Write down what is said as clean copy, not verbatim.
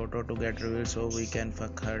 photo to get revealed so we can fuck her"۔